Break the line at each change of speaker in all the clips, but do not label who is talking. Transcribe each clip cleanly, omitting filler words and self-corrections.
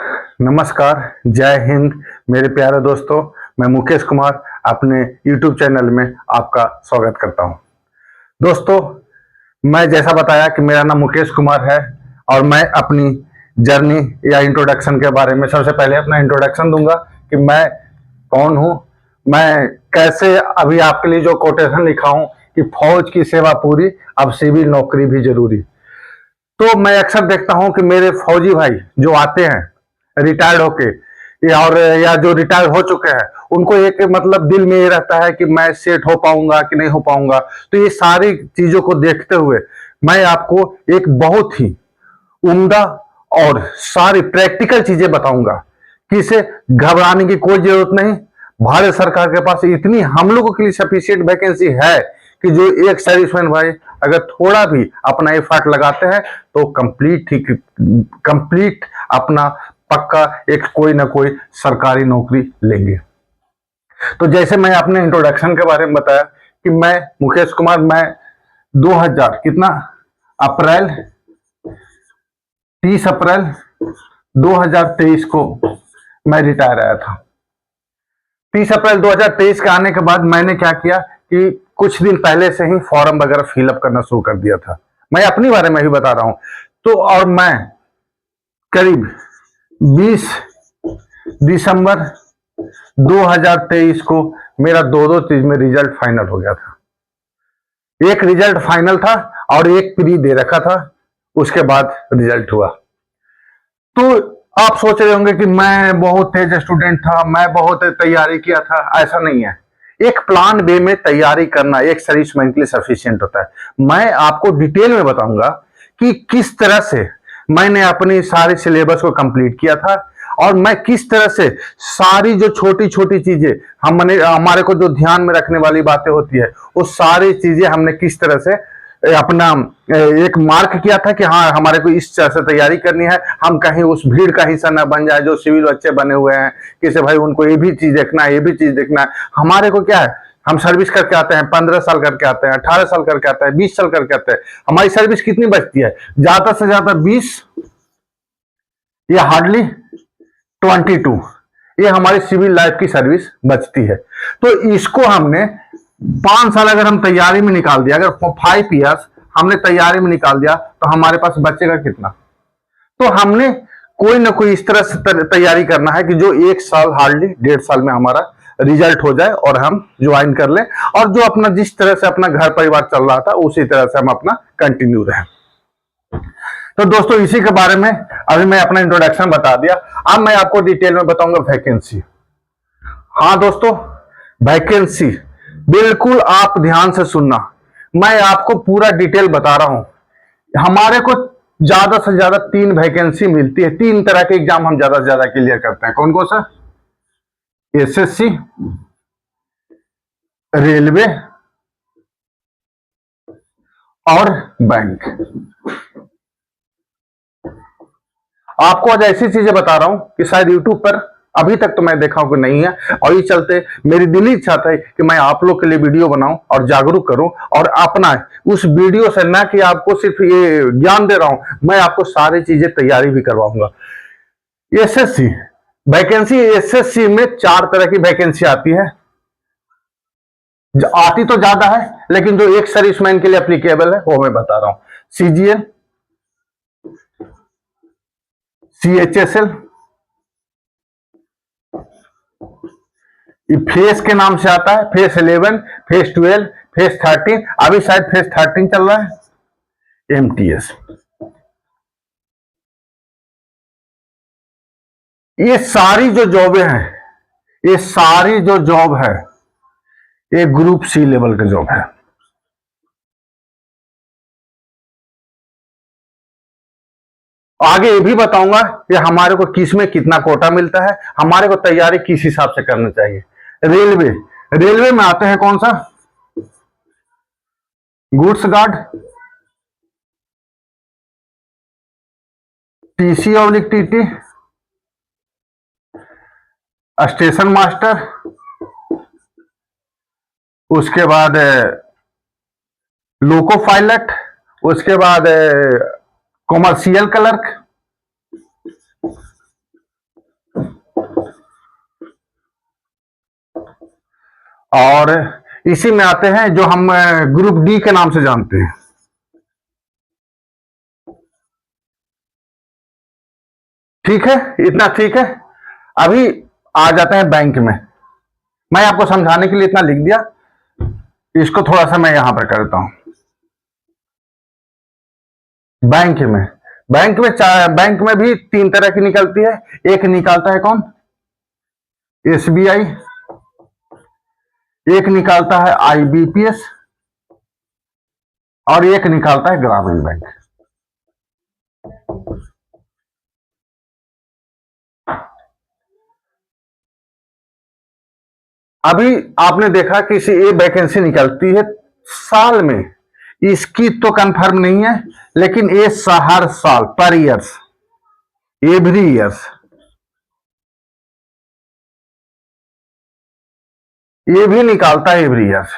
नमस्कार, जय हिंद मेरे प्यारे दोस्तों। मैं मुकेश कुमार अपने YouTube चैनल में आपका स्वागत करता हूं। दोस्तों, मैं जैसा बताया कि मेरा नाम मुकेश कुमार है और मैं अपनी जर्नी या इंट्रोडक्शन के बारे में सबसे पहले अपना इंट्रोडक्शन दूंगा कि मैं कौन हूं, मैं कैसे अभी आपके लिए जो कोटेशन लिखा हूं कि फौज की सेवा पूरी, अब सिविल नौकरी भी जरूरी। तो मैं अक्सर देखता हूं कि मेरे फौजी भाई जो आते हैं रिटायर्ड होके या जो रिटायर हो चुके हैं, उनको एक मतलब दिल में ये रहता है कि मैं सेट हो पाऊंगा कि नहीं हो पाऊंगा। तो ये सारी चीजों को देखते हुए मैं आपको एक बहुत ही उम्दा और सारी प्रैक्टिकल चीजें बताऊंगा कि इसे घबराने की कोई जरूरत नहीं। भारत सरकार के पास इतनी हम लोगों के लिए सफिशियंट वैकेंसी है कि जो एक सर्विसमैन भाई अगर थोड़ा भी अपना एफर्ट लगाते हैं तो कंप्लीट अपना पक्का एक कोई ना कोई सरकारी नौकरी लेंगे। तो जैसे मैं अपने इंट्रोडक्शन के बारे में बताया कि मैं मुकेश कुमार, मैं 2000 कितना अप्रैल 30 अप्रैल 2023 को मैं रिटायर आया था। 30 अप्रैल 2023 के आने के बाद मैंने क्या किया कि कुछ दिन पहले से ही फॉर्म वगैरह फिलअप करना शुरू कर दिया था। मैं अपनी बारे में ही बता रहा हूं। तो और मैं करीब 20 दिसंबर 2023 को मेरा दो चीज में रिजल्ट फाइनल हो गया था। एक रिजल्ट फाइनल था और एक प्री दे रखा था, उसके बाद रिजल्ट हुआ। तो आप सोच रहे होंगे कि मैं बहुत तेज स्टूडेंट था, मैं बहुत तैयारी किया था। ऐसा नहीं है। एक प्लान बे में तैयारी करना एक सर्विसमैन के लिए सफिशिएंट होता है। मैं आपको डिटेल में बताऊंगा कि किस तरह से मैंने अपनी सारी सिलेबस को कंप्लीट किया था और मैं किस तरह से सारी जो छोटी छोटी चीजें हमारे को जो ध्यान में रखने वाली बातें होती है, वो सारी चीजें हमने किस तरह से अपना एक मार्क किया था कि हाँ हमारे को इस तरह से तैयारी करनी है। हम कहीं उस भीड़ का हिस्सा न बन जाए जो सिविल बच्चे बने हुए हैं कि से भाई उनको ये भी चीज देखना है, ये भी चीज देखना है। हमारे को क्या है, हम सर्विस करके आते हैं, 15 साल करके आते हैं, 18 साल करके आते हैं, 20 साल करके आते हैं। हमारी सर्विस कितनी बचती है? ज्यादा से ज्यादा 20 या हार्डली 22, ये हमारी सिविल लाइफ की सर्विस बचती है। तो इसको हमने 5 साल अगर हम तैयारी में निकाल दिया, अगर 5 ईयर्स हमने तैयारी में निकाल दिया तो हमारे पास बचेगा कितना? तो हमने कोई ना कोई इस तरह से तैयारी करना है कि जो 1 साल हार्डली 1.5 साल में हमारा रिजल्ट हो जाए और हम ज्वाइन कर लें और जो अपना जिस तरह से अपना घर परिवार चल रहा था उसी तरह से हम अपना कंटिन्यू रहें। तो दोस्तों, इसी के बारे में अभी मैं अपना इंट्रोडक्शन बता दिया। अब मैं आपको डिटेल में बताऊंगा वैकेंसी। हाँ दोस्तों, वैकेंसी बिल्कुल आप ध्यान से सुनना। मैं आपको पूरा डिटेल बता रहा हूं। हमारे को ज्यादा से ज्यादा 3 वैकेंसी मिलती है। 3 तरह के एग्जाम हम ज्यादा से ज्यादा क्लियर करते हैं। कौन कौन सा? एसएससी, रेलवे और बैंक। आपको आज ऐसी चीजें बता रहा हूं कि शायद यूट्यूब पर अभी तक तो मैं देखा हूं कि नहीं है, और इस चलते मेरी दिली इच्छा था कि मैं आप लोग के लिए वीडियो बनाऊं और जागरूक करूं और अपना उस वीडियो से न कि आपको सिर्फ ये ज्ञान दे रहा हूं, मैं आपको सारी चीजें तैयारी भी करवाऊंगा। एसएससी वैकेंसी, एसएससी में 4 तरह की वैकेंसी आती है। आती तो ज्यादा है लेकिन जो एक सर्विसमैन के लिए एप्लीकेबल है वो मैं बता रहा हूं। सीजीएल, सीएचएसएल, फेस के नाम से आता है, फेस 11, फेस 12, फेस 13, अभी शायद फेस 13 चल रहा है। एमटीएस, ये सारी जो जॉबें हैं, ये सारी जो जॉब है ये ग्रुप सी लेवल का जॉब है। आगे ये भी बताऊंगा कि हमारे को किस में कितना कोटा मिलता है, हमारे को तैयारी किस हिसाब से करनी चाहिए। रेलवे, रेलवे में आते हैं कौन सा? Goods guard, TC oblique TT, station master, उसके बाद लोको पायलट, उसके बाद कॉमर्शियल क्लर्क, और इसी में आते हैं जो हम ग्रुप डी के नाम से जानते हैं। ठीक है, इतना ठीक है। अभी आ जाते हैं बैंक में। मैं आपको समझाने के लिए इतना लिख दिया, इसको थोड़ा सा मैं यहां पर करता हूं। बैंक में भी तीन तरह की निकलती है। एक निकालता है कौन? एसबीआई। एक निकालता है आईबीपीएस और एक निकालता है ग्रामीण बैंक। अभी आपने देखा कि ये वैकेंसी निकलती है साल में, इसकी तो कंफर्म नहीं है, लेकिन ये हर साल, पर ईयर्स, एवरी ईयर्स, ये भी निकालता है एवरी ईयर्स।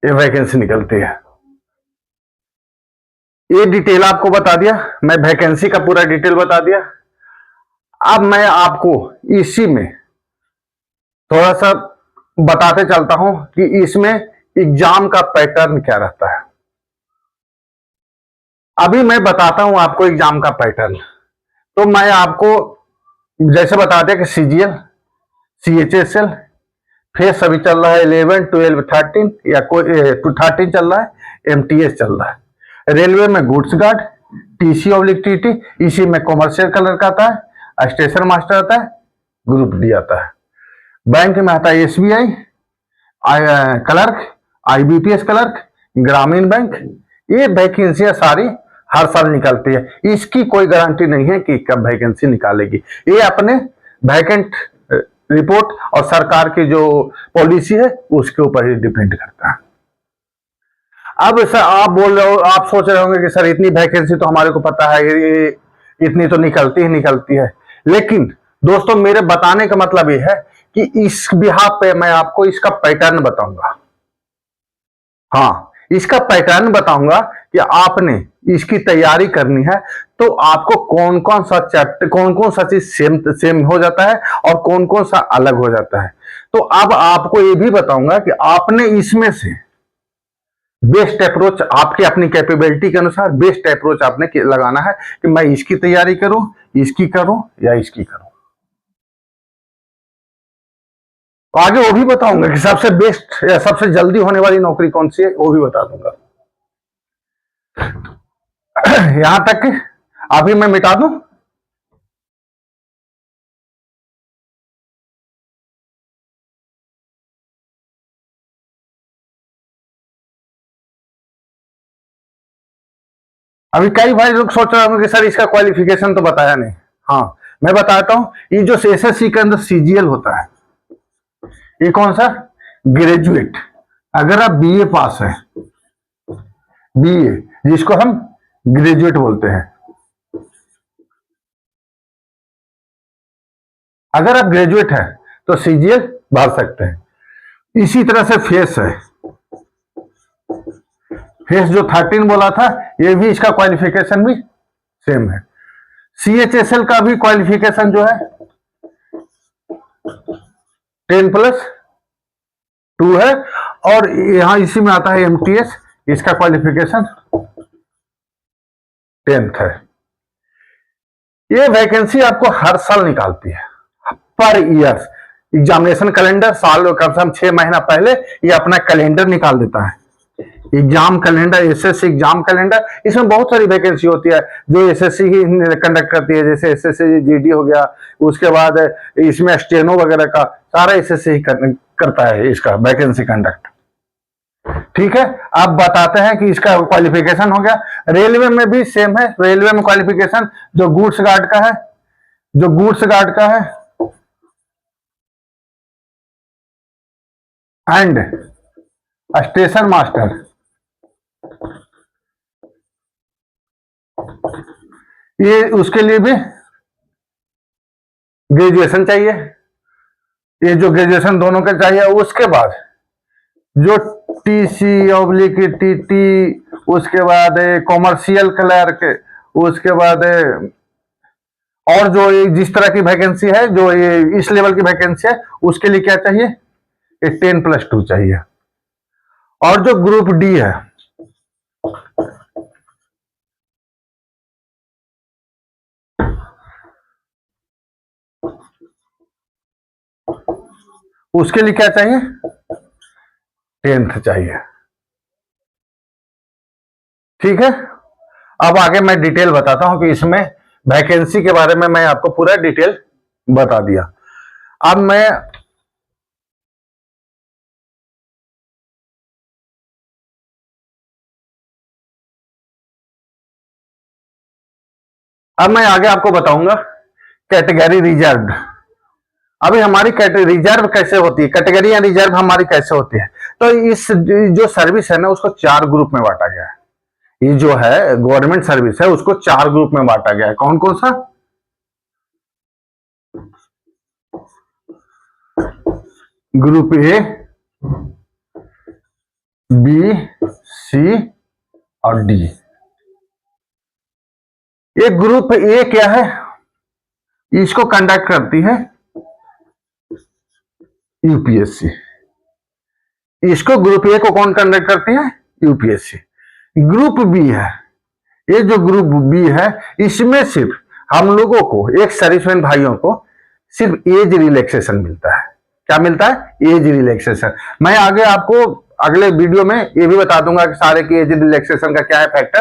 ये वैकेंसी निकलती है। ये डिटेल आपको बता दिया, मैं वैकेंसी का पूरा डिटेल बता दिया। अब मैं आपको इसी में थोड़ा सा बताते चलता हूं कि इसमें एग्जाम का पैटर्न क्या रहता है। अभी मैं बताता हूं आपको एग्जाम का पैटर्न। तो मैं आपको जैसे बता दिया कि सीजीएल, सीएचएसएल, फिर सभी चल रहा है 11, 12, 13 या कोई 13 चल रहा है, एमटीएस चल रहा है। रेलवे में goods guard, TC oblique TT, इसी में कॉमर्शियल क्लर्क आता है, स्टेशन मास्टर आता है, ग्रुप डी आता है। बैंक में आता है एसबीआई क्लर्क, आईबीपीएस क्लर्क, ग्रामीण बैंक। ये वैकेंसियां सारी हर साल निकलती है, इसकी कोई गारंटी नहीं है कि कब वैकेंसी निकालेगी। ये अपने वैकेंट रिपोर्ट और सरकार की जो पॉलिसी है उसके ऊपर ही डिपेंड करता है। अब सर आप बोल रहे हो, आप सोच रहे होंगे कि सर इतनी वैकेंसी तो हमारे को पता है, ये इतनी तो निकलती ही निकलती है। लेकिन दोस्तों मेरे बताने का मतलब ये है कि इस बिहाफ पे मैं आपको इसका पैटर्न बताऊंगा। हाँ, इसका पैटर्न बताऊंगा कि आपने इसकी तैयारी करनी है तो आपको कौन कौन सा चैप्टर, कौन कौन सा चीज सेम सेम हो जाता है और कौन कौन सा अलग हो जाता है। तो अब आपको ये भी बताऊंगा कि आपने इसमें से बेस्ट अप्रोच, आपकी अपनी कैपेबिलिटी के अनुसार बेस्ट अप्रोच आपने लगाना है कि मैं इसकी तैयारी करूं, इसकी करूं या इसकी करूं। तो आगे वो भी बताऊंगा कि सबसे बेस्ट या सबसे जल्दी होने वाली नौकरी कौन सी है, वो भी बता दूंगा। यहां तक अभी मैं मिटा दूं। अभी कई भाई लोग सोच रहे होंगे कि सर इसका क्वालिफिकेशन तो बताया नहीं। हाँ, मैं बताता हूं। ये जो एसएससी के अंदर सीजीएल होता है, ये कौन सा? ग्रेजुएट। अगर आप बीए पास है, बीए जिसको हम ग्रेजुएट बोलते हैं, अगर आप ग्रेजुएट हैं तो सीजीएल भर सकते हैं। इसी तरह से फेस है, फेस जो 13 बोला था, ये भी इसका क्वालिफिकेशन भी सेम है। सीएचएसएल का भी क्वालिफिकेशन जो है 10+2 है। और यहां इसी में आता है एमटीएस, इसका क्वालिफिकेशन 10th है। ये वैकेंसी आपको हर साल निकालती है, पर ईयर। एग्जामिनेशन कैलेंडर साल कम से कम 6 महीना पहले ये अपना कैलेंडर निकाल देता है। Exam calendar, SSC exam calendar, इसमें बहुत सारी वैकेंसी होती है जो एसएससी ही कंडक्ट करती है। जैसे एसएससी जीडी हो गया, उसके बाद इसमें स्टेनो वगैरह का सारा एसएससी ही करता है इसका वैकेंसी कंडक्ट। ठीक है, अब बताते हैं कि इसका क्वालिफिकेशन हो गया। रेलवे में भी सेम है। रेलवे में क्वालिफिकेशन जो गुड्स गार्ड का है, जो गुड्स गार्ड का है एंड स्टेशन मास्टर, ये उसके लिए भी ग्रेजुएशन चाहिए। ये जो ग्रेजुएशन दोनों के चाहिए। उसके बाद जो टीसी ऑब्लिक टीटी, उसके बाद कॉमर्शियल क्लर्क, उसके बाद और जो ये जिस तरह की वैकेंसी है, जो ये इस लेवल की वैकेंसी है, उसके लिए क्या चाहिए, ये 10+2 चाहिए। और जो ग्रुप डी है, उसके लिए क्या चाहिए, 10th चाहिए। ठीक है, अब आगे मैं डिटेल बताता हूं कि इसमें वैकेंसी के बारे में मैं आपको पूरा डिटेल बता दिया। अब मैं आगे आपको बताऊंगा कैटेगरी रिजर्व। अभी हमारी कैटेगरी रिजर्व कैसे होती है, कैटेगरी या रिजर्व हमारी कैसे होती है। तो इस जो सर्विस है ना, उसको 4 ग्रुप में बांटा गया है। ये जो है गवर्नमेंट सर्विस है, उसको 4 ग्रुप में बांटा गया है। कौन कौन सा, ग्रुप ए, बी, सी और डी। ये ग्रुप ए क्या है, इसको कंडक्ट करती है यूपीएससी। इसको ग्रुप ए को कौन कंडक्ट करती है, यूपीएससी। ग्रुप बी है, ये जो ग्रुप बी है, इसमें सिर्फ हम लोगों को, एक सर्विसमैन भाइयों को सिर्फ एज रिलैक्सेशन मिलता है। क्या मिलता है, एज रिलैक्सेशन। मैं आगे आपको अगले वीडियो में ये भी बता दूंगा कि सारे की एज रिलैक्सेशन का क्या है फैक्टर।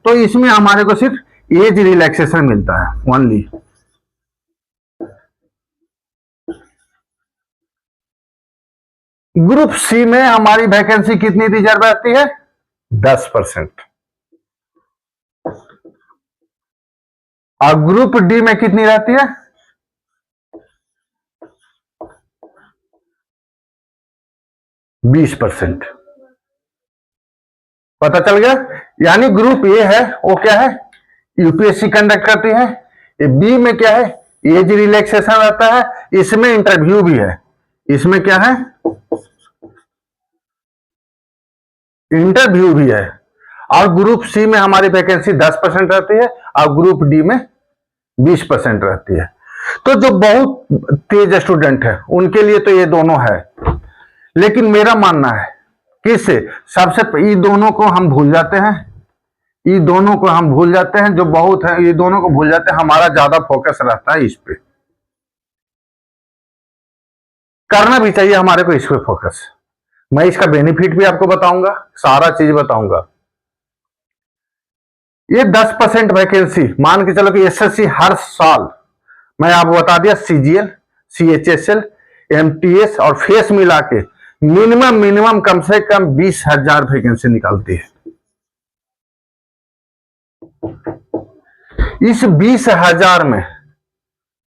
तो इसमें हमारे को सिर्फ एज रिलैक्सेशन मिलता है ओनली। ग्रुप सी में हमारी वैकेंसी कितनी रिजर्व रहती है, 10%। और ग्रुप डी में कितनी रहती है, 20%। पता चल गया। यानी ग्रुप ए है वो क्या है, यूपीएससी कंडक्ट करती है। ये बी में क्या है, एज रिलैक्सेशन रहता है, इसमें इंटरव्यू भी है। इसमें क्या है, इंटरव्यू भी है। और ग्रुप सी में हमारी वैकेंसी 10% रहती है और ग्रुप डी में 20% रहती है। तो जो बहुत तेज स्टूडेंट है उनके लिए तो ये दोनों है। लेकिन मेरा मानना है किससे, सबसे ये दोनों को हम भूल जाते हैं, ये दोनों को हम भूल जाते हैं, जो बहुत है ये दोनों को भूल जाते हैं। हमारा ज्यादा फोकस रहता है इस पे, करना भी चाहिए हमारे को इस पे फोकस। मैं इसका बेनिफिट भी आपको बताऊंगा, सारा चीज बताऊंगा। ये 10% वैकेंसी मान के चलो कि एसएससी हर साल, मैं आपको बता दिया, सीजीएल, सीएचएसएल, एमटीएस और फेस मिला के मिनिमम कम से कम 20,000 वैकेंसी निकालती है। इस 20,000 में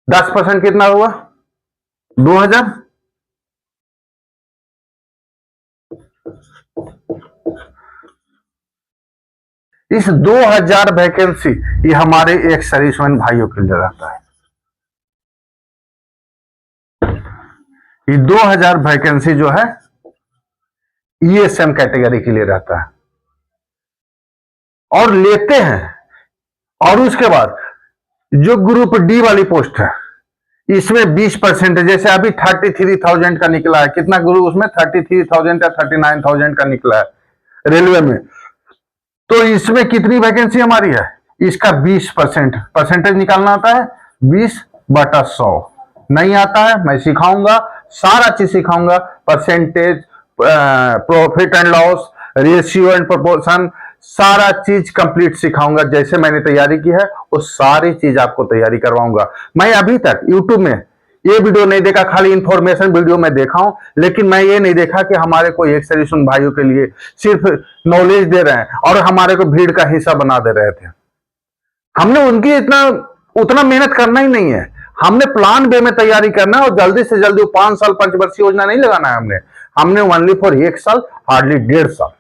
10% कितना हुआ, 2,000। इस 2,000 वैकेंसी ये हमारे एक सर्विसमैन भाइयों के लिए रहता है। ये 2,000 वैकेंसी जो है ईएसएम कैटेगरी के लिए रहता है और लेते हैं। और उसके बाद जो ग्रुप डी वाली पोस्ट है, इसमें 20%, जैसे अभी 33,000 का निकला है। कितना ग्रुप उसमें 33,000 या 39,000 का निकला है रेलवे में। तो इसमें कितनी वैकेंसी हमारी है, इसका 20% परसेंटेज निकालना आता है, 20/100। नहीं आता है, मैं सिखाऊंगा, सारा चीज सिखाऊंगा। Percentage, profit and loss, ratio and proportion, सारा चीज कंप्लीट सिखाऊंगा। जैसे मैंने तैयारी की है वो सारी चीज आपको तैयारी करवाऊंगा। मैं अभी तक यूट्यूब में ये वीडियो नहीं देखा, खाली इंफॉर्मेशन वीडियो में देखा हूं, लेकिन मैं ये नहीं देखा कि हमारे कोई एक सर्विसमैन भाइयों के लिए सिर्फ नॉलेज दे रहे हैं और हमारे को भीड़ का हिस्सा बना दे रहे थे। हमने उनकी उतना मेहनत करना ही नहीं है। हमने प्लान बे में तैयारी करना है और जल्दी से जल्दी 5 साल पंचवर्षीय योजना नहीं लगाना है। हमने ओनली फॉर 1 साल, हार्डली 1.5 साल,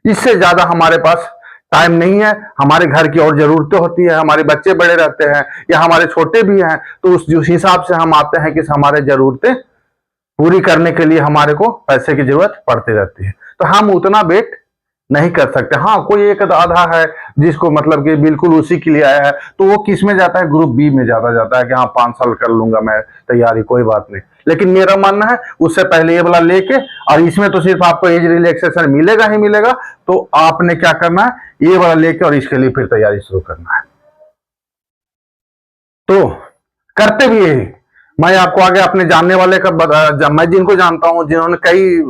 इससे ज्यादा हमारे पास टाइम नहीं है। हमारे घर की और जरूरतें होती है, हमारे बच्चे बड़े रहते हैं या हमारे छोटे भी हैं, तो उस हिसाब से हम आते हैं कि हमारे जरूरतें पूरी करने के लिए हमारे को पैसे की जरूरत पड़ती रहती है। तो हम उतना वेट नहीं कर सकते। हाँ, कोई एक आधा है जिसको मतलब कि बिल्कुल उसी के लिए आया है, तो वो किस में जाता है, ग्रुप बी में ज्यादा जाता है कि हाँ 5 साल कर लूंगा मैं तैयारी, कोई बात नहीं। लेकिन मेरा मानना है उससे पहले ये वाला लेके, और इसमें तो सिर्फ आपको एज रिलैक्सेशन मिलेगा ही मिलेगा, तो आपने क्या करना है, ये वाला लेके और इसके लिए फिर तैयारी शुरू करना है। तो करते भी यही। मैं आपको आगे अपने जानने वाले का मैं जिनको जानता हूं, जिन्होंने कई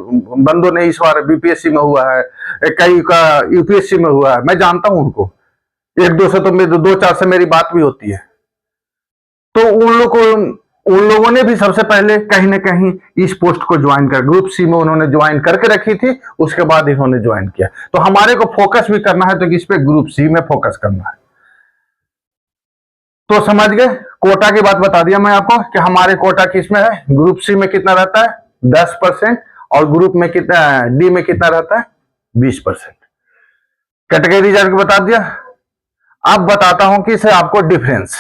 बंदों ने इस बार बीपीएससी में हुआ है, कई का यूपीएससी में हुआ है, मैं जानता हूं उनको। एक दो से तो मेरे दो चार से मेरी बात भी होती है। तो उन लोगों ने भी सबसे पहले कहीं ना कहीं इस पोस्ट को ज्वाइन कर, ग्रुप सी में उन्होंने ज्वाइन करके रखी थी, उसके बाद इन्होंने ज्वाइन किया। तो हमारे को फोकस भी करना है तो किस पे, ग्रुप सी में फोकस करना है। तो समझ गए, कोटा की बात बता दिया मैं आपको कि हमारे कोटा किस में है, ग्रुप सी में कितना रहता है 10%, और ग्रुप में कितना, डी में कितना रहता है 20%। कैटेगरी रिजर्व बता दिया। अब बताता हूं कि इसे आपको डिफरेंस।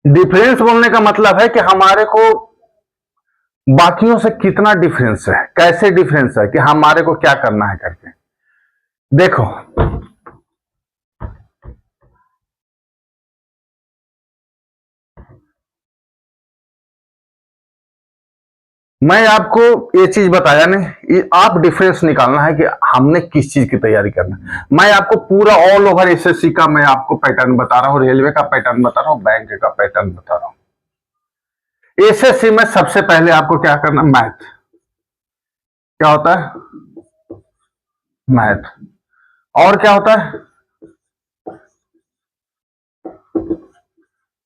डिफरेंस बोलने का मतलब है कि हमारे को बाकियों से कितना डिफरेंस है, कैसे डिफरेंस है, कि हमारे को क्या करना है करके। देखो, मैं आपको ये चीज बताया नहीं, आप डिफरेंस निकालना है कि हमने किस चीज की तैयारी करना है। मैं आपको पूरा ऑल ओवर एसएससी का मैं आपको पैटर्न बता रहा हूं, रेलवे का पैटर्न बता रहा हूं, बैंक का पैटर्न बता रहा हूं। एसएससी में सबसे पहले आपको क्या करना, मैथ। क्या होता है, मैथ। और क्या होता है,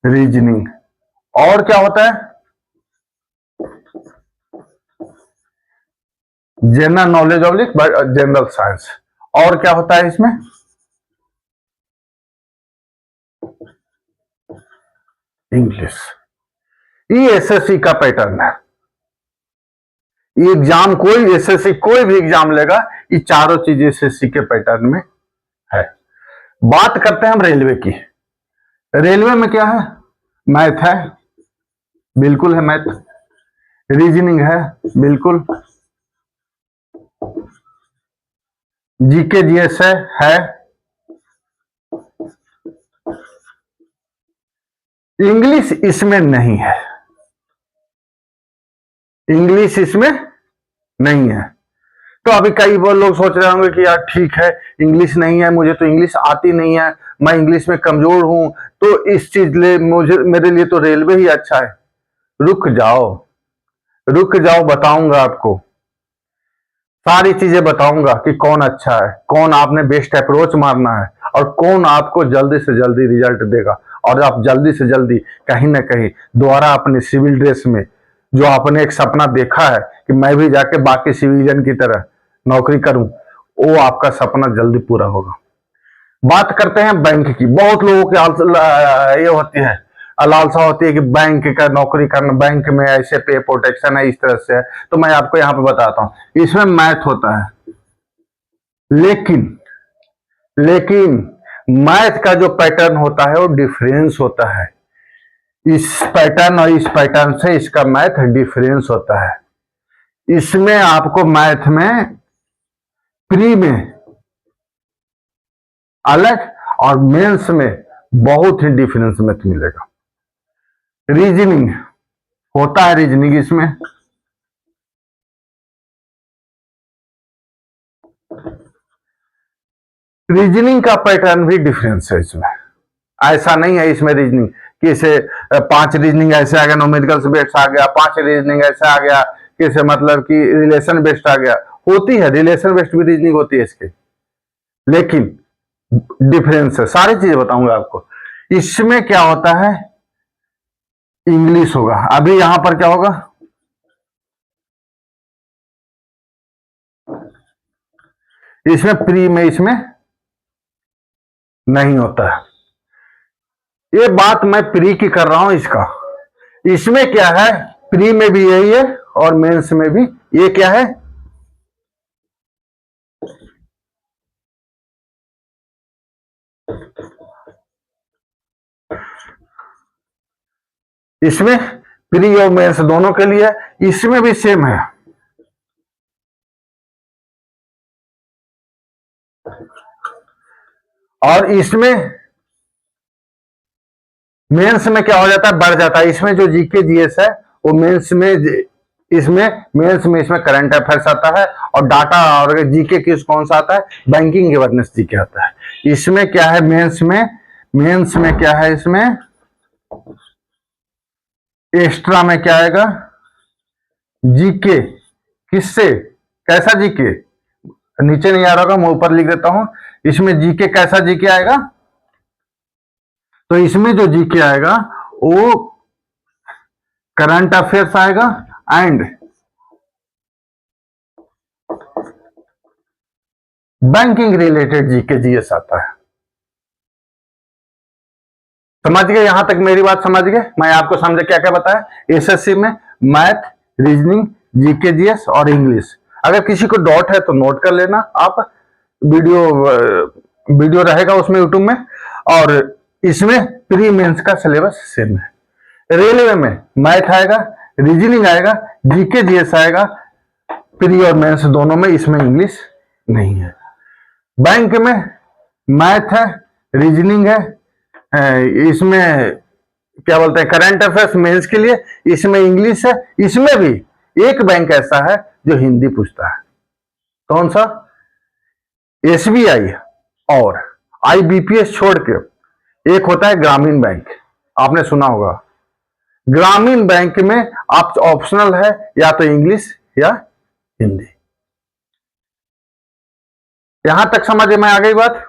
रीजनिंग। और क्या होता है, general knowledge of general science. और क्या होता है इसमें, इंग्लिश। ये एसएससी का पैटर्न है। ये एग्जाम, कोई एसएससी कोई भी एग्जाम लेगा, ये चारों चीज एसएससी के पैटर्न में है। बात करते हैं हम रेलवे की। रेलवे में क्या है, मैथ है, बिल्कुल है मैथ। रीजनिंग है, बिल्कुल। जीके जीएस है। इंग्लिश इसमें नहीं है, इंग्लिश इसमें नहीं है। तो अभी कई वो लोग सोच रहे होंगे कि यार ठीक है, इंग्लिश नहीं है, मुझे तो इंग्लिश आती नहीं है, मैं इंग्लिश में कमजोर हूं, तो इस चीज ले मुझे, मेरे लिए तो रेलवे ही अच्छा है। रुक जाओ, रुक जाओ, बताऊंगा आपको, सारी चीजें बताऊंगा कि कौन अच्छा है, कौन आपने बेस्ट अप्रोच मारना है, और कौन आपको जल्दी से जल्दी रिजल्ट देगा। और आप जल्दी से जल्दी कहीं ना कहीं दोबारा अपने सिविल ड्रेस में, जो आपने एक सपना देखा है कि मैं भी जाके बाकी सिविलियन की तरह नौकरी करूं, वो आपका सपना जल्दी पूरा होगा। बात करते हैं बैंक की। बहुत लोगों की ये होती है, लालसा होती है कि बैंक का नौकरी करना, बैंक में ऐसे पे प्रोटेक्शन है, इस तरह से है। तो मैं आपको यहां पे बताता हूं, इसमें मैथ होता है, लेकिन लेकिन मैथ का जो पैटर्न होता है वो डिफरेंस होता है। इस पैटर्न और इस पैटर्न से इसका मैथ डिफरेंस होता है। इसमें आपको मैथ में प्री में अलग और मेंस में बहुत ही डिफरेंस मैथ मिलेगा। रीजनिंग होता है, रीजनिंग इसमें रीजनिंग का पैटर्न भी डिफरेंस है। इसमें ऐसा नहीं है इसमें रीजनिंग कि इसे 5 रीजनिंग ऐसे आ गया, न्यूमेरिकल बेस्ड आ गया, 5 रीजनिंग ऐसे आ गया कि इसे मतलब कि रिलेशन बेस्ड आ गया। होती है रिलेशन बेस्ड भी रीजनिंग होती है इसकी, लेकिन डिफरेंस है। सारी चीजें बताऊंगा आपको। इसमें क्या होता है, इंग्लिश होगा। अभी यहां पर क्या होगा, इसमें प्री में इसमें नहीं होता है। ये बात मैं प्री की कर रहा हूं इसका। इसमें क्या है, प्री में भी यही है और मेंस में भी। ये क्या है, इसमें प्री और मेंस दोनों के लिए। इसमें भी सेम है, और इसमें मेंस में क्या हो जाता है, बढ़ जाता है। इसमें जो जीके जीएस है वो मेंस में, इसमें मेंस में इसमें करंट अफेयर्स आता है, और डाटा और जीके किस कौन सा आता है, बैंकिंग अवेयरनेस जीके आता है। इसमें क्या है मेंस में क्या है, इसमें एक्स्ट्रा में क्या आएगा, जीके। किससे, कैसा जीके, नीचे नहीं आ रहा होगा, मैं ऊपर लिख देता हूं। इसमें जीके कैसा जीके आएगा, तो इसमें जो जीके आएगा वो करंट अफेयर्स आएगा and banking related GK GS आता है। समझ गए, यहां तक मेरी बात समझ गए। मैं आपको समझे क्या क्या बताया। एसएससी में मैथ, रीजनिंग, जीके जीएस और इंग्लिश। अगर किसी को डाउट है तो नोट कर लेना आप, वीडियो रहेगा उसमें यूट्यूब में। और इसमें प्री मेंस का सिलेबस सेम है। रेलवे में मैथ आएगा, रीजनिंग आएगा, जीके जीएस आएगा, प्री और मेंस दोनों में। इसमें इंग्लिश नहीं है। बैंक में मैथ है, रीजनिंग है, इसमें क्या बोलते हैं करंट अफेयर्स मेंस के लिए, इसमें इंग्लिश है। इसमें भी एक बैंक ऐसा है जो हिंदी पूछता है, कौन सा, एसबीआई और आईबीपीएस छोड़ के एक होता है ग्रामीण बैंक, आपने सुना होगा। ग्रामीण बैंक में आप ऑप्शनल है या तो इंग्लिश या हिंदी। यहां तक समझ में आ गई बात।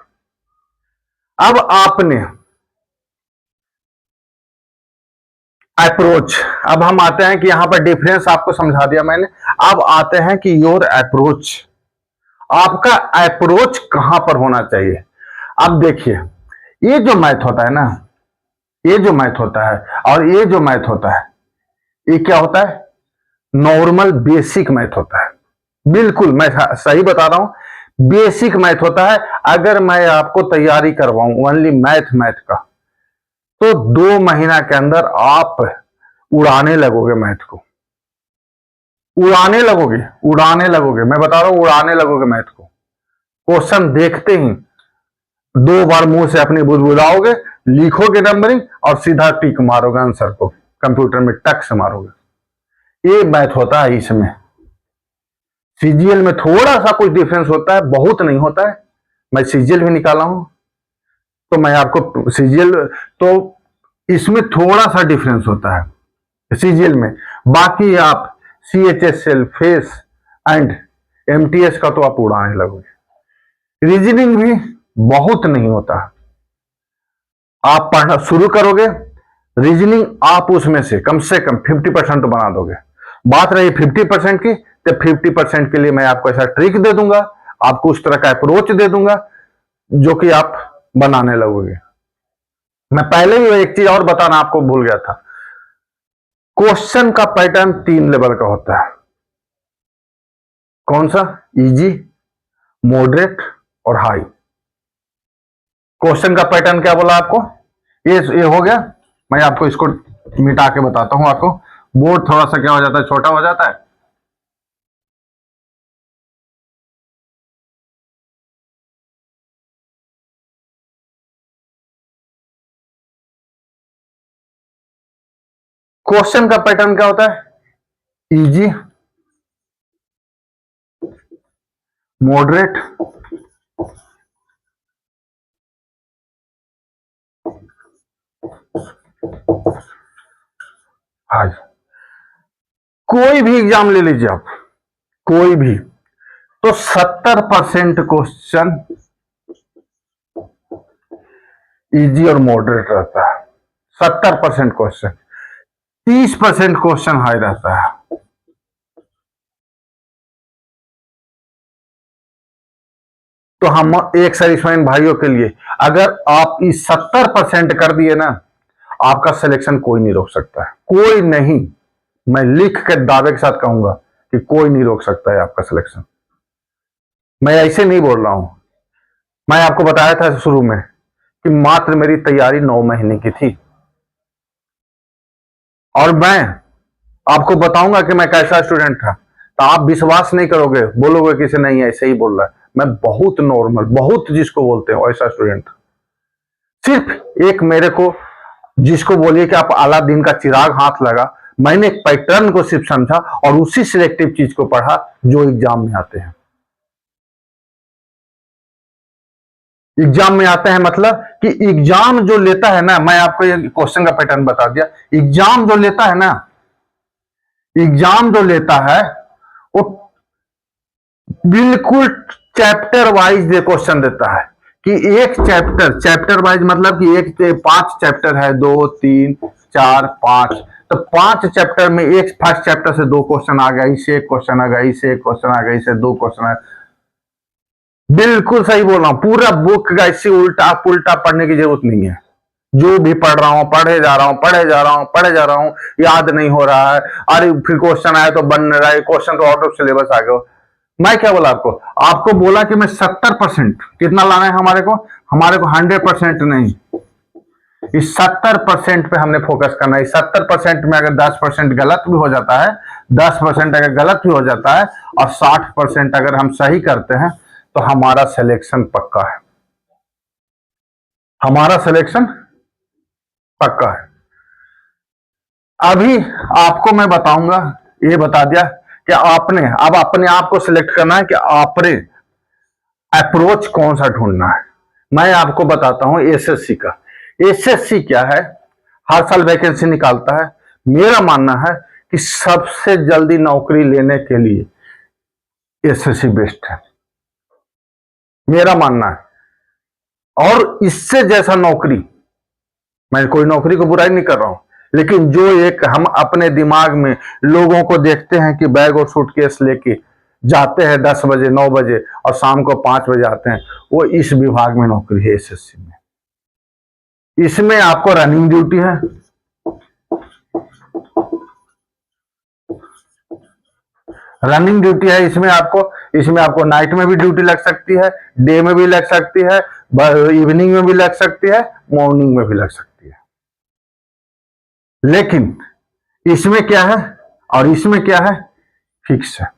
अब आपने अप्रोच, अब हम आते हैं कि यहां पर डिफरेंस आपको समझा दिया मैंने। अब आते हैं कि योर अप्रोच, आपका अप्रोच कहां पर होना चाहिए। अब देखिए, ये जो मैथ होता है ना, ये जो मैथ होता है और ये जो मैथ होता है, ये क्या होता है, नॉर्मल बेसिक मैथ होता है। बिल्कुल मैं सही बता रहा हूं, बेसिक मैथ होता है। अगर मैं आपको तैयारी करवाऊं ओनली मैथ का, तो 2 महीना के अंदर आप उड़ाने लगोगे मैथ को, उड़ाने लगोगे, मैं बता रहा हूं उड़ाने लगोगे मैथ को। क्वेश्चन देखते ही 2 बार मुंह से अपनी बुदबुदाओगे, लिखोगे नंबरिंग और सीधा टिक मारोगे आंसर को, कंप्यूटर में टक से मारोगे। ये मैथ होता है। इसमें सीजीएल में थोड़ा सा कुछ डिफरेंस होता है, बहुत नहीं होता है। मैं सीजीएल भी निकाला हूं, तो मैं आपको सीजीएल, तो इसमें थोड़ा सा डिफरेंस होता है सीजीएल में। बाकी आप सीएचएसएल, फेस एंड एमटीएस का तो आप उड़ाने लगोगे। रीजनिंग भी बहुत नहीं होता, आप पढ़ना शुरू करोगे रीजनिंग, आप उसमें से कम 50% तो बना दोगे। बात रही 50% की, तो 50% के लिए मैं आपको ऐसा ट्रिक दे दूंगा, आपको उस तरह का अप्रोच दे दूंगा जो कि आप बनाने लगोगे। मैं पहले ही एक चीज और बताना आपको भूल गया था, क्वेश्चन का पैटर्न 3 लेवल का होता है। कौन सा, इजी, मॉडरेट और हाई। क्वेश्चन का पैटर्न क्या बोला आपको, ये हो गया। मैं आपको इसको मिटा के बताता हूं, आपको बोर्ड थोड़ा सा क्या हो जाता है, छोटा हो जाता है। क्वेश्चन का पैटर्न क्या होता है, इजी, मॉडरेट, हाई। कोई भी एग्जाम ले लीजिए आप, कोई भी, तो 70% क्वेश्चन इजी और मॉडरेट रहता है। 70% क्वेश्चन, 30% क्वेश्चन हाई रहता है। तो हम एक सर्विसमैन भाइयों के लिए, अगर आप इस 70% कर दिए ना, आपका सिलेक्शन कोई नहीं रोक सकता है, कोई नहीं। मैं लिख के दावे के साथ कहूंगा कि कोई नहीं रोक सकता है आपका सिलेक्शन। मैं ऐसे नहीं बोल रहा हूं, मैं आपको बताया था शुरू में कि मात्र मेरी तैयारी 9 महीने की थी, और मैं आपको बताऊंगा कि मैं कैसा स्टूडेंट था। तो आप विश्वास नहीं करोगे, बोलोगे कि नहीं ऐसे ही बोल रहा है। मैं बहुत नॉर्मल, बहुत जिसको बोलते हैं वैसा स्टूडेंट था। सिर्फ एक मेरे को जिसको बोलिए कि आप अलादीन का चिराग हाथ लगा, मैंने एक पैटर्न को सिर्फ समझा और उसी सिलेक्टिव चीज को पढ़ा जो एग्जाम में आते हैं। एग्जाम में आते हैं मतलब कि एग्जाम जो लेता है ना, मैं आपको ये क्वेश्चन का पैटर्न बता दिया, एग्जाम जो लेता है ना, एग्जाम जो लेता है वो बिल्कुल चैप्टर वाइज क्वेश्चन देता है कि एक चैप्टर वाइज मतलब कि एक 5 चैप्टर है, 2 3 4 5, तो 5 चैप्टर में एक फर्स्ट चैप्टर से 2 क्वेश्चन आ गया, इससे एक क्वेश्चन आ गया, इससे एक क्वेश्चन आ गया, इससे 2 क्वेश्चन आ गया। बिल्कुल सही बोल रहा हूं, पूरा बुक का इससे उल्टा पुल्टा पढ़ने की जरूरत नहीं है। जो भी पढ़ रहा हूं पढ़े जा रहा हूं, याद नहीं हो रहा है, अरे फिर क्वेश्चन आया तो बन नहीं रहा है, क्वेश्चन तो आउट ऑफ सिलेबस आ गया। मैं क्या बोला आपको बोला कि मैं 70% कितना लाना है हमारे को 100% नहीं, इस 70% पे हमने फोकस करना है। 70% में अगर 10% गलत भी हो जाता है, 10% अगर गलत भी हो जाता है और 60% अगर हम सही करते हैं तो हमारा सिलेक्शन पक्का है, हमारा सिलेक्शन पक्का है। अभी आपको मैं बताऊंगा, ये बता दिया कि आपने अब अपने आप को सिलेक्ट करना है कि आपने अप्रोच कौन सा ढूंढना है। मैं आपको बताता हूं एसएससी का। एसएससी क्या है, हर साल वैकेंसी निकालता है। मेरा मानना है कि सबसे जल्दी नौकरी लेने के लिए एसएससी बेस्ट है, मेरा मानना है। और इससे जैसा नौकरी, मैं कोई नौकरी को बुराई नहीं कर रहा हूं, लेकिन जो एक हम अपने दिमाग में लोगों को देखते हैं कि बैग और सूटकेस लेके जाते हैं 10 बजे 9 बजे और शाम को 5 बजे आते हैं, वो इस विभाग में नौकरी है एसएससी में। इसमें आपको रनिंग ड्यूटी है, रनिंग ड्यूटी है इसमें आपको नाइट में भी ड्यूटी लग सकती है, डे में भी लग सकती है, इवनिंग में भी लग सकती है, मॉर्निंग में भी लग सकती है। लेकिन इसमें क्या है और इसमें क्या है, फिक्स है।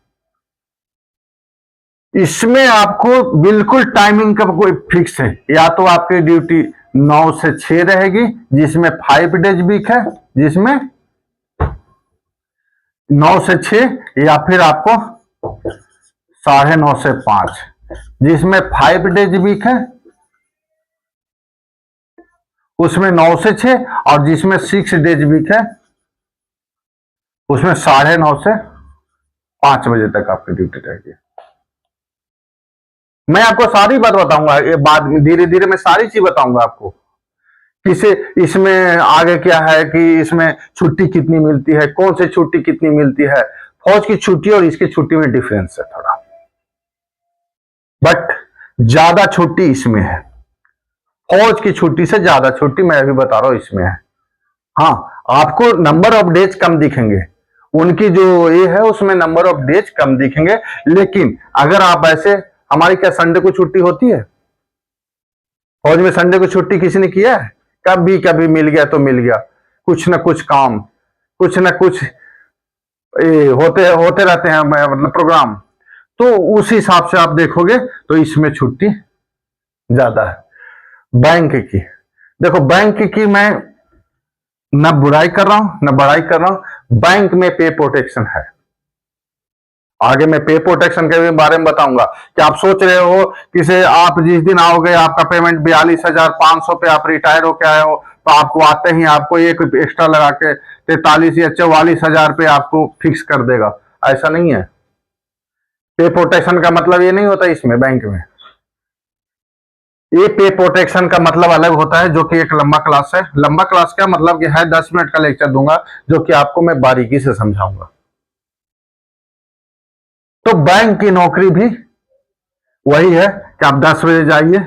इसमें आपको बिल्कुल टाइमिंग का कोई फिक्स है, या तो आपकी ड्यूटी 9 से 6 रहेगी जिसमें 5 डेज वीक है, जिसमें 9 से 6, या फिर आपको 9:30 से 5 जिसमें 5 डेज वीक है, उसमें 9 से 6, और जिसमें 6 डेज वीक है उसमें 9:30 से 5 बजे तक आपकी ड्यूटी रहेगी। मैं आपको सारी बात बताऊंगा, ये बाद में धीरे धीरे मैं सारी चीज बताऊंगा आपको। किसे इसमें आगे क्या है कि इसमें छुट्टी कितनी मिलती है, कौन सी छुट्टी कितनी मिलती है, फौज की छुट्टी और इसकी छुट्टी में डिफरेंस है थोड़ा, बट ज्यादा छुट्टी इसमें है, फौज की छुट्टी से ज्यादा छुट्टी मैं अभी बता रहा हूं इसमें है। हाँ, आपको नंबर ऑफ डेज कम दिखेंगे, उनकी जो ये है उसमें नंबर ऑफ डेज कम दिखेंगे, लेकिन अगर आप ऐसे, हमारी क्या संडे को छुट्टी होती है फौज में? संडे को छुट्टी किसी ने किया है? कभी कभी मिल गया तो मिल गया, कुछ ना कुछ काम, कुछ ना कुछ होते रहते हैं, मतलब प्रोग्राम, तो उस हिसाब से आप देखोगे तो इसमें छुट्टी ज्यादा है। बैंक की देखो, बैंक की मैं न बुराई कर रहा हूं न बड़ाई कर रहा हूं, बैंक में पे प्रोटेक्शन है। आगे मैं पे प्रोटेक्शन के बारे में बताऊंगा कि आप सोच रहे हो कि से आप जिस दिन आओगे आपका पेमेंट 42,500 पे आप रिटायर होके आए हो, तो आपको आते ही आपको एक एक्स्ट्रा लगा के 43 या 44,000 पे आपको फिक्स कर देगा, ऐसा नहीं है। पे प्रोटेक्शन का मतलब ये नहीं होता इसमें, बैंक में ये पे प्रोटेक्शन का मतलब अलग होता है, जो कि एक लंबा क्लास है। लंबा क्लास का मतलब कि है 10 मिनट का लेक्चर दूंगा जो कि आपको मैं बारीकी से समझाऊंगा। तो बैंक की नौकरी भी वही है कि आप 10 बजे जाइए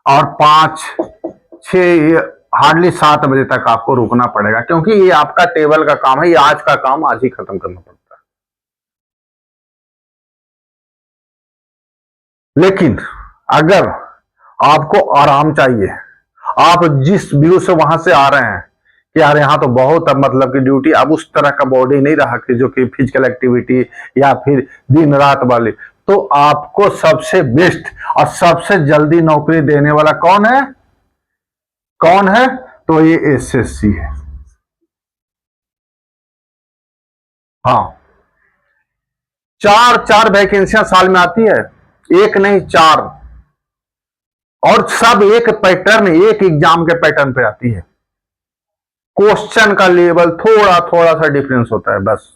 और 5 6 हार्डली 7 बजे तक आपको रुकना पड़ेगा, क्योंकि ये आपका टेबल का काम है, ये आज का काम आज ही खत्म करना पड़ता है। लेकिन अगर आपको आराम चाहिए, आप जिस व्यू से वहां से आ रहे हैं कि यार यहाँ तो बहुत, अब मतलब कि ड्यूटी अब उस तरह का बॉडी नहीं रहा कि जो कि फिजिकल एक्टिविटी या फिर दिन रात वाली, तो आपको सबसे बेस्ट और सबसे जल्दी नौकरी देने वाला कौन है? कौन है? तो ये एसएससी है। हाँ, 4 वैकेंसियां साल में आती है, एक नहीं 4, और सब एक पैटर्न, एक एग्जाम के पैटर्न पे आती है। क्वेश्चन का लेवल थोड़ा थोड़ा सा डिफरेंस होता है बस।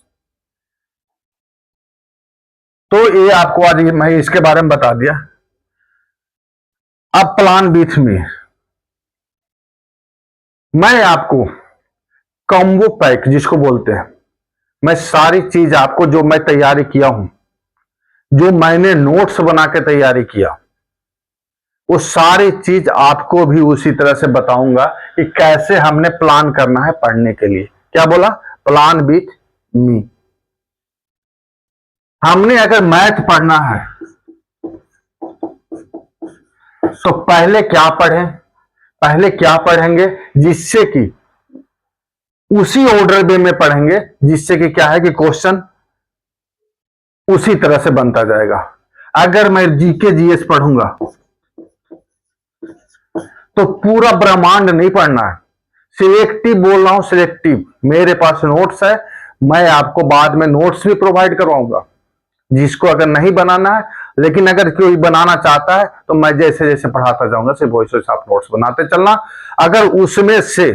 तो ये आपको आज मैं इसके बारे में बता दिया। अब प्लान बीच में मैं आपको कॉम्बो पैक जिसको बोलते हैं, मैं सारी चीज आपको जो मैं तैयारी किया हूं, जो मैंने नोट्स बना के तैयारी किया, वो सारी चीज आपको भी उसी तरह से बताऊंगा कि कैसे हमने प्लान करना है पढ़ने के लिए। क्या बोला? Plan with me. हमने अगर मैथ पढ़ना है तो पहले क्या पढ़ें? पहले क्या पढ़ेंगे जिससे कि उसी ऑर्डर वे में पढ़ेंगे, जिससे कि क्या है कि क्वेश्चन उसी तरह से बनता जाएगा। अगर मैं जीके जीएस पढ़ूंगा तो पूरा ब्रह्मांड नहीं पढ़ना है, सिलेक्टिव बोल रहा हूं, सिलेक्टिव। मेरे पास नोट्स है, मैं आपको बाद में नोट्स भी प्रोवाइड करवाऊंगा, जिसको अगर नहीं बनाना है, लेकिन अगर कोई बनाना चाहता है तो मैं जैसे जैसे पढ़ाता जाऊंगा सिर्फ वैसे वैसे आप नोट्स बनाते चलना। अगर उसमें से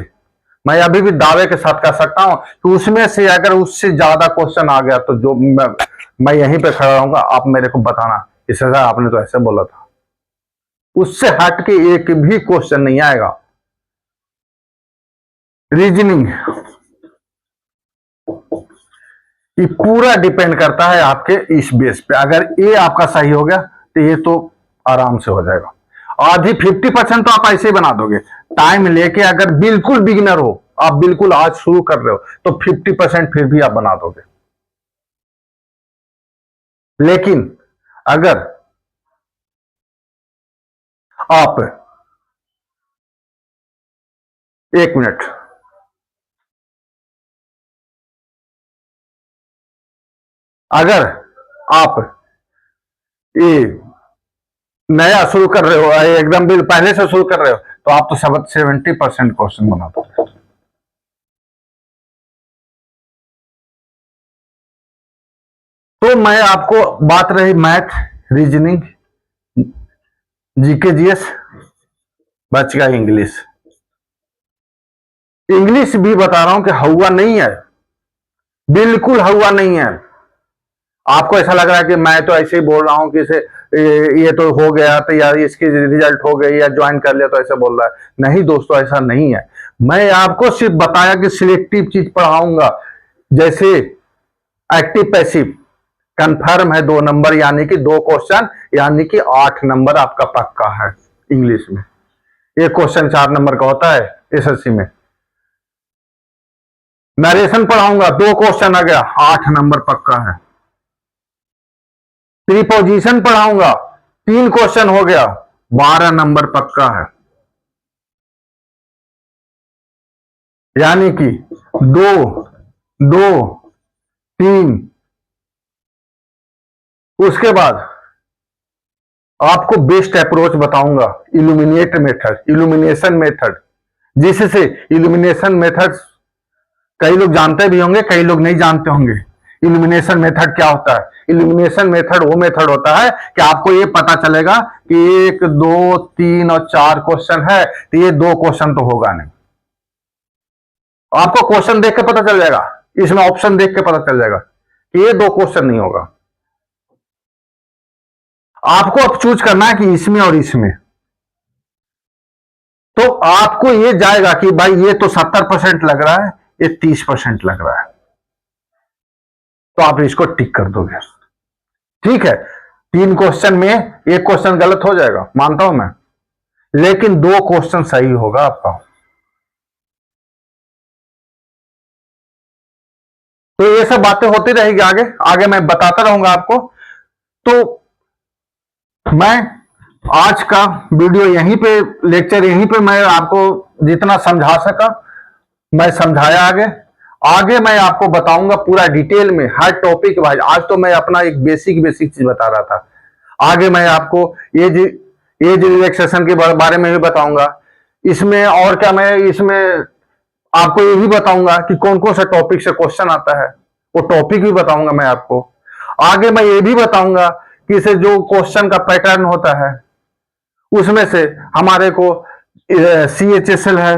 मैं अभी भी दावे के साथ कह सकता हूं कि उसमें से अगर उससे ज्यादा क्वेश्चन आ गया तो जो मैं यहीं पे खड़ा रहूंगा, आप मेरे को बताना इस सर आपने तो ऐसे बोला था, उससे हट के एक भी क्वेश्चन नहीं आएगा। रीजनिंग ये पूरा डिपेंड करता है आपके इस बेस पे। अगर ये आपका सही हो गया तो ये तो आराम से हो जाएगा। आधी 50% तो आप ऐसे ही बना दोगे टाइम लेके। अगर बिल्कुल बिगिनर हो, आप बिल्कुल आज शुरू कर रहे हो, तो 50% फिर भी आप बना दोगे। लेकिन अगर आप 1 मिनट, अगर आप ये नया शुरू कर रहे हो, एकदम बिल पहले से शुरू कर रहे हो, तो आप तो 70% क्वेश्चन बना दोगे। तो मैं आपको बात रही मैथ, रीजनिंग, जीके जीएस, बच गया इंग्लिश। इंग्लिश भी बता रहा हूं कि हवा नहीं है, बिल्कुल हवा नहीं है। आपको ऐसा लग रहा है कि मैं तो ऐसे ही बोल रहा हूं कि इसे ये तो हो गया तैयारी, इसकी रिजल्ट हो गई या ज्वाइन कर लिया तो ऐसे बोल रहा है। नहीं दोस्तों, ऐसा नहीं है। मैं आपको सिर्फ बताया कि सिलेक्टिव चीज पढ़ाऊंगा, जैसे एक्टिव पैसिव कंफर्म है 2 नंबर, यानी कि 2 क्वेश्चन, यानी कि 8 नंबर आपका पक्का है इंग्लिश में। एक क्वेश्चन 4 नंबर का होता है एसएससी में। नरेशन पढ़ाऊंगा, 2 क्वेश्चन आ गया, 8 नंबर पक्का है। प्रीपोजिशन पढ़ाऊंगा, 3 क्वेश्चन हो गया, 12 नंबर पक्का है। यानी कि 2, 2, 3। उसके बाद आपको बेस्ट अप्रोच बताऊंगा, इल्यूमिनेट मेथड, इल्यूमिनेशन मेथड, जिससे इल्यूमिनेशन मेथड कई लोग जानते भी होंगे, कई लोग नहीं जानते होंगे। इल्यूमिनेशन मेथड क्या होता है? इल्यूमिनेशन मेथड वो मेथड होता है कि आपको ये पता चलेगा कि 1, 2, 3 और 4 क्वेश्चन है, तो ये 2 क्वेश्चन तो होगा नहीं। आपको क्वेश्चन देख के पता चल जाएगा, इसमें ऑप्शन देख के पता चल जाएगा कि ये 2 क्वेश्चन नहीं होगा। आपको अब चूज करना है कि इसमें और इसमें। तो आपको ये जाएगा कि भाई ये तो 70% लग रहा है, ये 30% लग रहा है, तो आप इसको टिक कर दोगे। ठीक है, 3 क्वेश्चन में 1 क्वेश्चन गलत हो जाएगा, मानता हूं मैं, लेकिन 2 क्वेश्चन सही होगा आपका। तो ये सब बातें होती रहेगी, आगे आगे मैं बताता रहूंगा आपको। तो मैं आज का वीडियो यहीं पे, लेक्चर यहीं पे मैं आपको जितना समझा सका मैं समझाया। आगे आगे मैं आपको बताऊंगा पूरा डिटेल में हर टॉपिक वाइज। आज तो मैं अपना एक बेसिक चीज बता रहा था, आगे मैं आपको एज एज रिलैक्सेशन के बारे में भी बताऊंगा। इसमें और क्या, मैं इसमें आपको ये भी बताऊंगा कि कौन कौन सा टॉपिक से क्वेश्चन आता है, वो टॉपिक भी बताऊंगा मैं आपको। आगे मैं ये भी बताऊंगा कि इसे जो क्वेश्चन का पैटर्न होता है उसमें से हमारे को CHSL है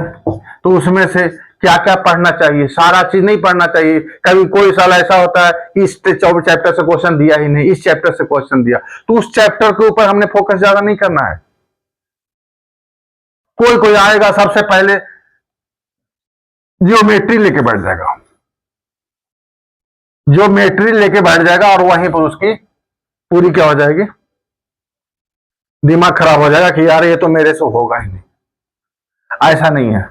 तो उसमें से क्या क्या पढ़ना चाहिए, सारा चीज नहीं पढ़ना चाहिए। कभी कोई साल ऐसा होता है कि इस चैप्टर से क्वेश्चन दिया ही नहीं, इस चैप्टर से क्वेश्चन दिया, तो उस चैप्टर के ऊपर हमने फोकस ज्यादा नहीं करना है। कोई कोई आएगा सबसे पहले जियोमेट्री लेके बैठ जाएगा, जियोमेट्री लेके बैठ जाएगा और वहीं पर उसकी पूरी क्या हो जाएगी, दिमाग खराब हो जाएगा कि यार ये तो मेरे से होगा ही नहीं। ऐसा नहीं है,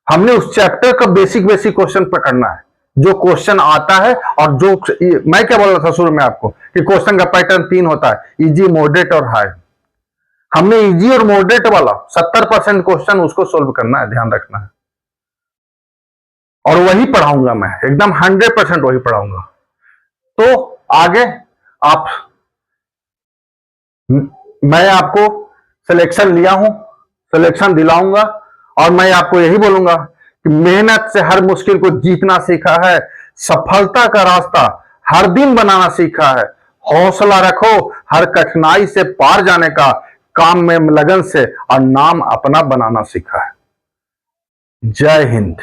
हमने उस चैप्टर का बेसिक बेसिक क्वेश्चन पकड़ना है, जो क्वेश्चन आता है। और जो मैं क्या बोल रहा था शुरू में आपको कि क्वेश्चन का पैटर्न 3 होता है, इजी, मॉडरेट और हाई। हमने इजी और मॉडरेट वाला 70% क्वेश्चन उसको सोल्व करना है, ध्यान रखना है। और वही पढ़ाऊंगा मैं, एकदम 100% वही पढ़ाऊंगा। तो आगे आप, मैं आपको सिलेक्शन लिया हूं, सिलेक्शन दिलाऊंगा। और मैं आपको यही बोलूंगा कि मेहनत से हर मुश्किल को जीतना सीखा है, सफलता का रास्ता हर दिन बनाना सीखा है। हौसला रखो हर कठिनाई से पार जाने का, काम में लगन से और नाम अपना बनाना सीखा है। जय हिंद।